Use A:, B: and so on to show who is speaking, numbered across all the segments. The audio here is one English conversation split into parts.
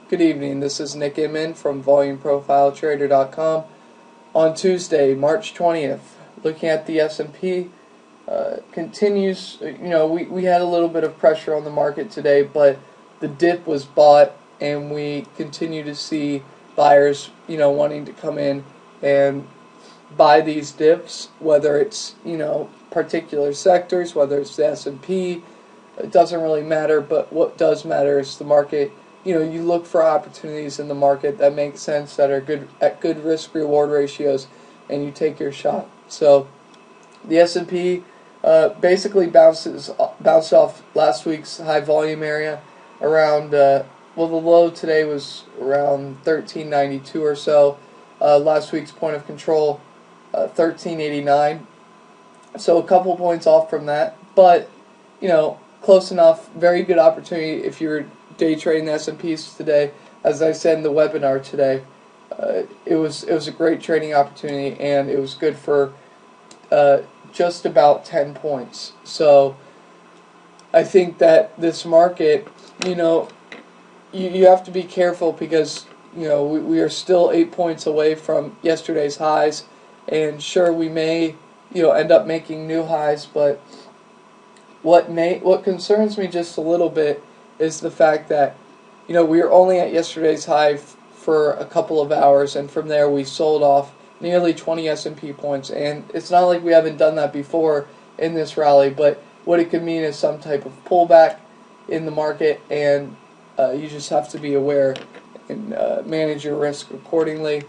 A: Good evening, this is Nick Inman from VolumeProfileTrader.com. On Tuesday, March 20th, looking at the S&P, continues, we had a little bit of pressure on the market today, but the dip was bought and we continue to see buyers, wanting to come in and buy these dips, whether it's, particular sectors, whether it's the S&P, it doesn't really matter, but what does matter is the market. You look for opportunities in the market that make sense, that are good at good risk-reward ratios, and you take your shot. So the S&P basically bounced off last week's high volume area around, the low today was around 1392 or so. Last week's point of control, 1389. So a couple points off from that, but, close enough. Very good opportunity if you're day trading the S&Ps today. As I said in the webinar today, it was a great trading opportunity, and it was good for just about 10 points. So I think that this market, you have to be careful because we are still 8 points away from yesterday's highs, and sure, we may end up making new highs, but what concerns me just a little bit is the fact that we were only at yesterday's high for a couple of hours, and from there we sold off nearly 20 S&P points, and it's not like we haven't done that before in this rally, but what it could mean is some type of pullback in the market, and you just have to be aware and manage your risk accordingly.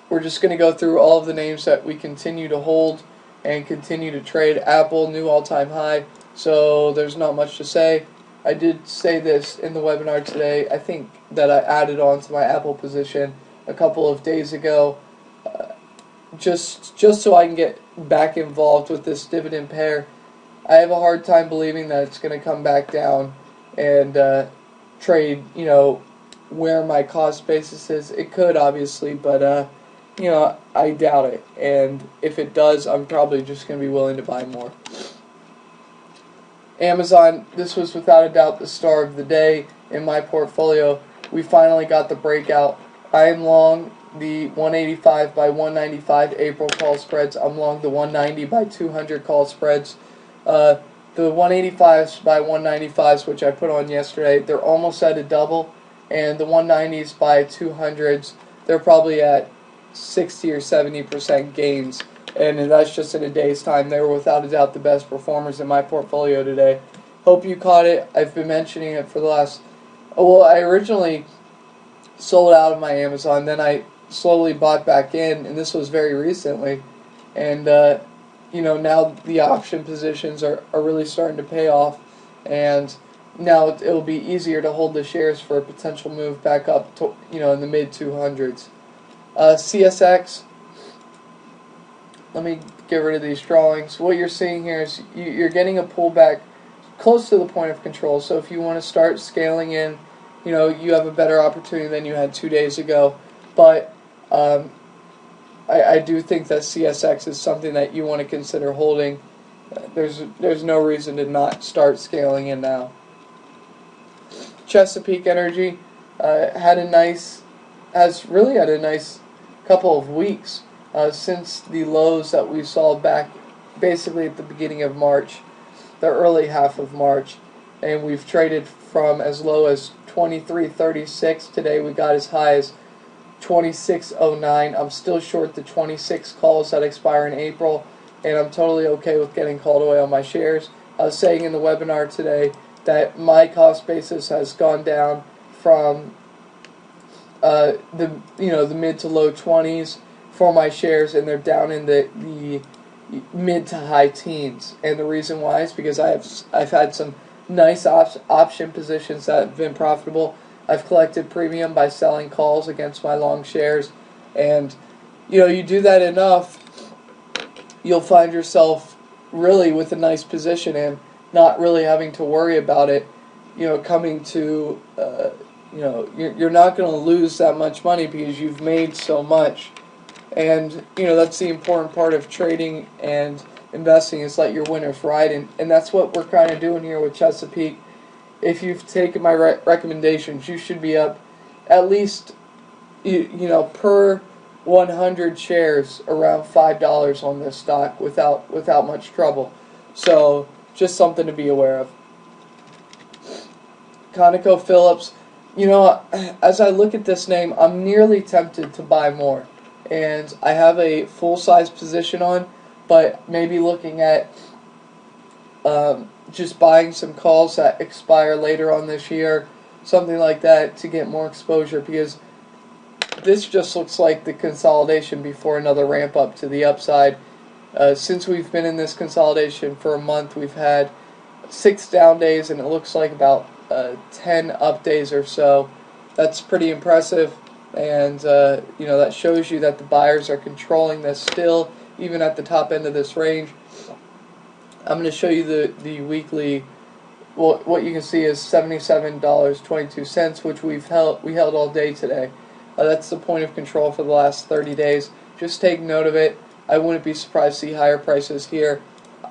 A: We're just going to go through all of the names that we continue to hold and continue to trade. Apple, new all-time high, so there's not much to say. I did say this in the webinar today. I think that I added on to my Apple position a couple of days ago, just so I can get back involved with this dividend pair. I have a hard time believing that it's going to come back down and trade, where my cost basis is. It could, obviously, but I doubt it. And if it does, I'm probably just going to be willing to buy more. Amazon, this was without a doubt the star of the day in my portfolio. We finally got the breakout. I am long the 185 by 195 April call spreads. I'm long the 190 by 200 call spreads. The 185s by 195s, which I put on yesterday, they're almost at a double. And the 190s by 200s, they're probably at 60 or 70% gains, and that's just in a day's time. They were without a doubt the best performers in my portfolio today. Hope you caught it. I've been mentioning it for the last... I originally sold out of my Amazon, then I slowly bought back in, and this was very recently, and now the option positions are really starting to pay off, and now it'll be easier to hold the shares for a potential move back up to, in the mid 200s. CSX, let me get rid of these drawings. What you're seeing here is you're getting a pullback close to the point of control. So if you want to start scaling in, you have a better opportunity than you had 2 days ago. But I do think that CSX is something that you want to consider holding. There's no reason to not start scaling in now. Chesapeake Energy has really had a nice couple of weeks since the lows that we saw back basically at the beginning of March, the early half of March, and we've traded from as low as 23.36. Today we got as high as 26.09. I'm still short the 26 calls that expire in April, and I'm totally okay with getting called away on my shares. I was saying in the webinar today that my cost basis has gone down from the mid to low 20s for my shares, and they're down in the mid to high teens. And the reason why is because I've had some nice option positions that have been profitable. I've collected premium by selling calls against my long shares, and you do that enough, you'll find yourself really with a nice position and not really having to worry about it coming to you're not going to lose that much money because you've made so much. And that's the important part of trading and investing, is let your winners ride, and that's what we're kind of doing here with Chesapeake. if you've taken my recommendations, you should be up at least, you know, per 100 shares around $5 on this stock without much trouble. So just something to be aware of. ConocoPhillips, you know, as I look at this name, I'm nearly tempted to buy more. And I have a full-size position on, but maybe looking at just buying some calls that expire later on this year, something like that, to get more exposure, because this just looks like the consolidation before another ramp up to the upside. Since we've been in this consolidation for a month, we've had 6 down days, and it looks like about 10 up days or so. That's pretty impressive, and you know, that shows you that the buyers are controlling this still, even at the top end of this range. I'm going to show you the weekly. Well, what you can see is $77.22, which we held all day today. That's the point of control for the last 30 days. Just take note of it. I wouldn't be surprised to see higher prices here.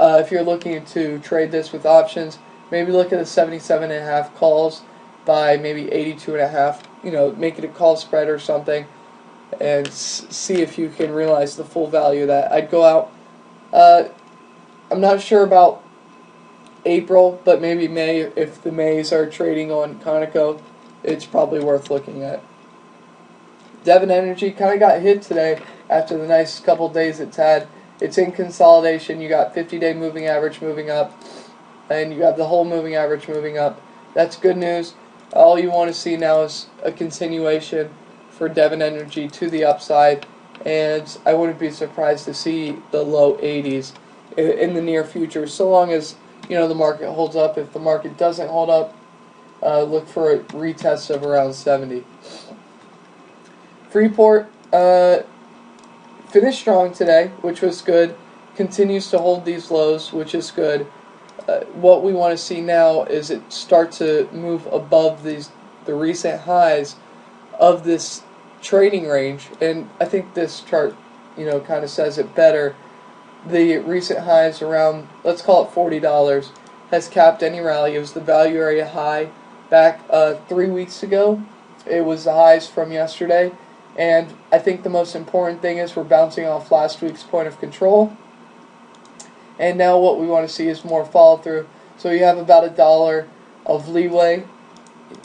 A: If you're looking to trade this with options, maybe look at the 77.5 calls by maybe 82.5. You know, make it a call spread or something, and see if you can realize the full value of that. I'd go out. I'm not sure about April, but maybe May. If the Mays are trading on Conoco, it's probably worth looking at. Devon Energy kind of got hit today after the nice couple days it's had. It's in consolidation. You got 50-day moving average moving up, and you got the whole moving average moving up. That's good news. All you want to see now is a continuation for Devon Energy to the upside, and I wouldn't be surprised to see the low 80s in the near future, so long as, you know, the market holds up. If the market doesn't hold up, look for a retest of around 70. Freeport finished strong today, which was good. Continues to hold these lows, which is good. What we want to see now is it start to move above the recent highs of this trading range, and I think this chart, you know, kind of says it better. The recent highs around, let's call it $40, has capped any rally. It was the value area high back 3 weeks ago. It was the highs from yesterday. And I think the most important thing is we're bouncing off last week's point of control. And now what we want to see is more follow through. So you have about $1 of leeway,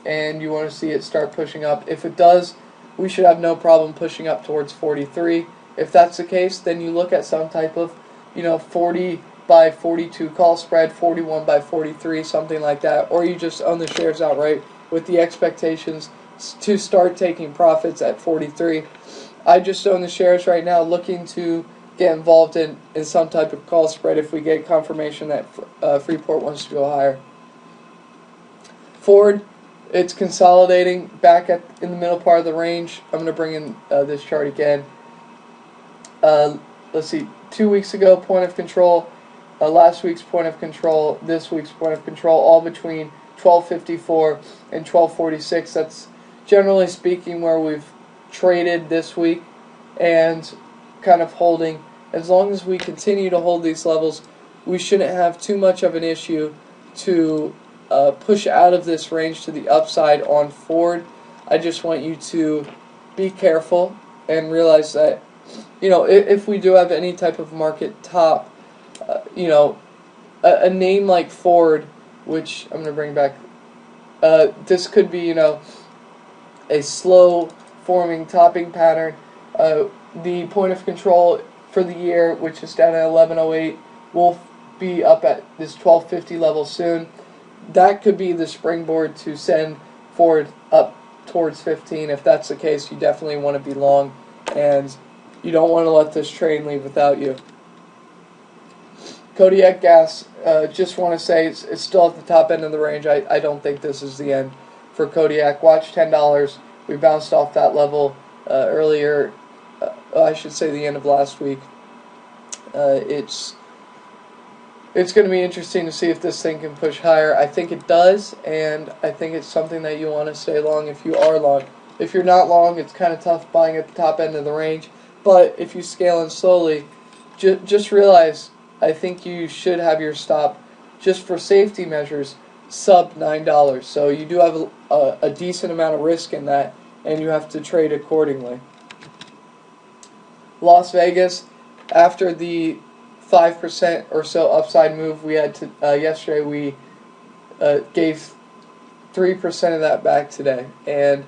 A: and you want to see it start pushing up. If it does, we should have no problem pushing up towards 43. If that's the case, then you look at some type of, you know, 40 by 42 call spread, 41 by 43, something like that. Or you just own the shares outright with the expectations to start taking profits at 43. I just own the shares right now, looking to get involved in some type of call spread if we get confirmation that Freeport wants to go higher. Ford, it's consolidating back in the middle part of the range. I'm going to bring in this chart again. Let's see, 2 weeks ago, point of control, last week's point of control, this week's point of control, all between 1254 and 1246. That's generally speaking where we've traded this week, and kind of holding. As long as we continue to hold these levels, we shouldn't have too much of an issue to push out of this range to the upside on Ford. I just want you to be careful and realize that, you know, if we do have any type of market top, you know, a name like Ford, which I'm going to bring back, this could be, you know, a slow forming topping pattern. The point of control for the year, which is down at 1108, will be up at this 1250 level soon. That could be the springboard to send Ford up towards 15. If that's the case, you definitely want to be long, and you don't want to let this train leave without you. Kodiak Gas, just want to say it's still at the top end of the range. I don't think this is the end for Kodiak. Watch $10. We bounced off that level earlier, I should say the end of last week. It's going to be interesting to see if this thing can push higher. I think it does, and I think it's something that you want to stay long if you are long. If you're not long, it's kind of tough buying at the top end of the range. But if you scale in slowly, just realize, I think you should have your stop, just for safety measures, sub $9. So you do have a decent amount of risk in that, and you have to trade accordingly. Las Vegas, after the 5% or so upside move we had to yesterday, we gave 3% of that back today, and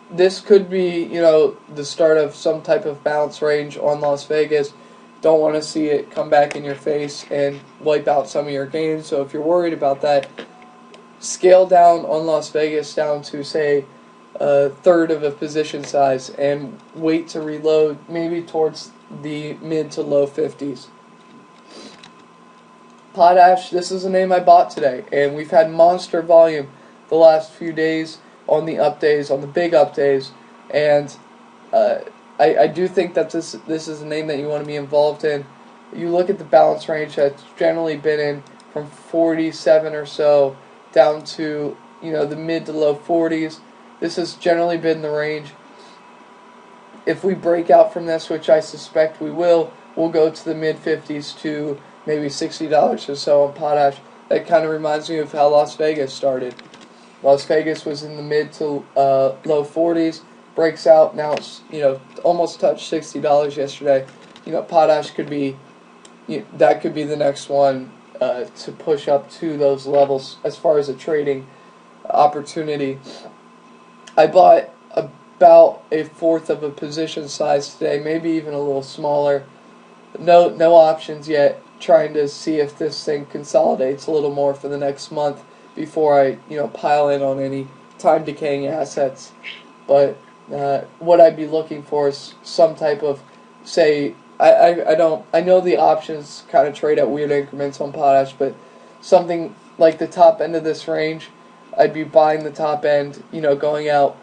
A: this could be, the start of some type of bounce range on Las Vegas. Don't want to see it come back in your face and wipe out some of your gains. So if you're worried about that, scale down on Las Vegas down to, say, a third of a position size and wait to reload maybe towards the mid to low 50s. Potash, this is a name I bought today, and we've had monster volume the last few days on the up days, on the big up days, and I do think that this is a name that you want to be involved in. You look at the balance range that's generally been in from 47 or so down to the mid to low 40s. This has generally been the range. If we break out from this, which I suspect we will, we'll go to the mid 50s to maybe $60 or so on potash. That kind of reminds me of how Las Vegas started. Las Vegas was in the mid to low 40s, breaks out, now it's almost touched $60 yesterday. Potash could be that could be the next one to push up to those levels as far as a trading opportunity. I bought about a fourth of a position size today, maybe even a little smaller. No options yet. Trying to see if this thing consolidates a little more for the next month before I pile in on any time decaying assets. But what I'd be looking for is some type of, say, I know the options kind of trade at weird increments on potash, but something like the top end of this range, I'd be buying the top end, going out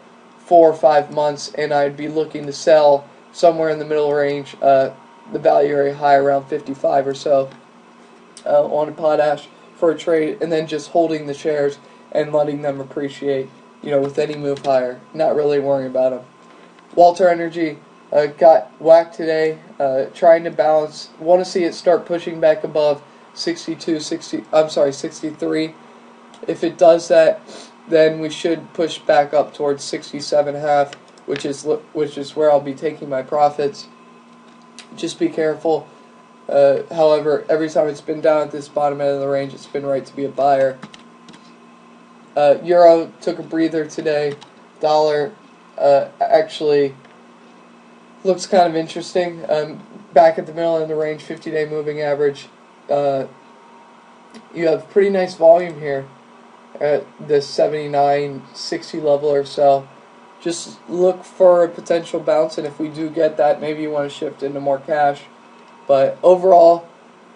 A: 4 or 5 months, and I'd be looking to sell somewhere in the middle range, the value area high around 55 or so on potash for a trade, and then just holding the shares and letting them appreciate, with any move higher, not really worrying about them. Walter Energy got whacked today, trying to balance. Want to see it start pushing back above 63. If it does that, then we should push back up towards 67.5, which is where I'll be taking my profits. Just be careful. However, every time it's been down at this bottom end of the range, it's been right to be a buyer. Euro took a breather today. Dollar actually looks kind of interesting. Back at the middle end of the range, 50-day moving average. You have pretty nice volume here at the 79.60 level or so. Just look for a potential bounce, and if we do get that, maybe you want to shift into more cash. But overall,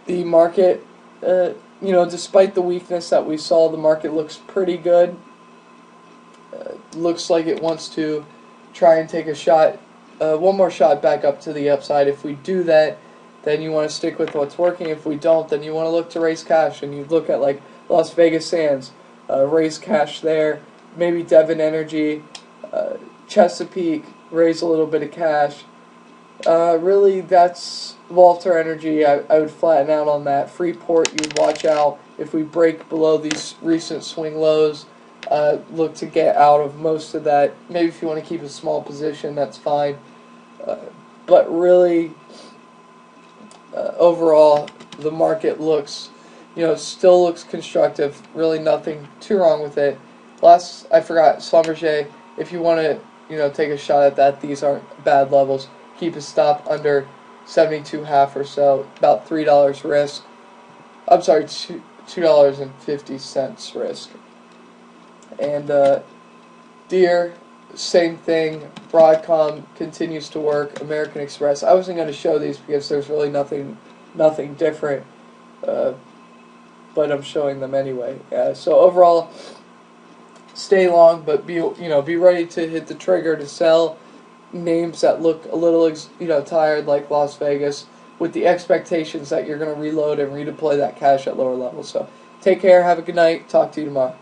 A: the market, despite the weakness that we saw, the market looks pretty good. Looks like it wants to try and take a shot, one more shot back up to the upside. If we do that, then you want to stick with what's working. If we don't, then you want to look to raise cash, and you look at like Las Vegas Sands, raise cash there. Maybe Devon Energy, Chesapeake, raise a little bit of cash. Really, that's Walter Energy. I would flatten out on that. Freeport, you'd watch out. If we break below these recent swing lows, look to get out of most of that. Maybe if you want to keep a small position, that's fine. But really, overall, the market looks, still looks constructive. Really nothing too wrong with it. Last, I forgot, Schlumberger, if you want to, take a shot at that, these aren't bad levels. Keep a stop under 72.5 or so, about $3 risk. I'm sorry, $2.50 risk. And Deere, same thing. Broadcom continues to work. American Express. I wasn't going to show these because there's really nothing different, but I'm showing them anyway. So overall, stay long, but be ready to hit the trigger to sell names that look a little tired, like Las Vegas, with the expectations that you're going to reload and redeploy that cash at lower levels. So take care, have a good night, talk to you tomorrow.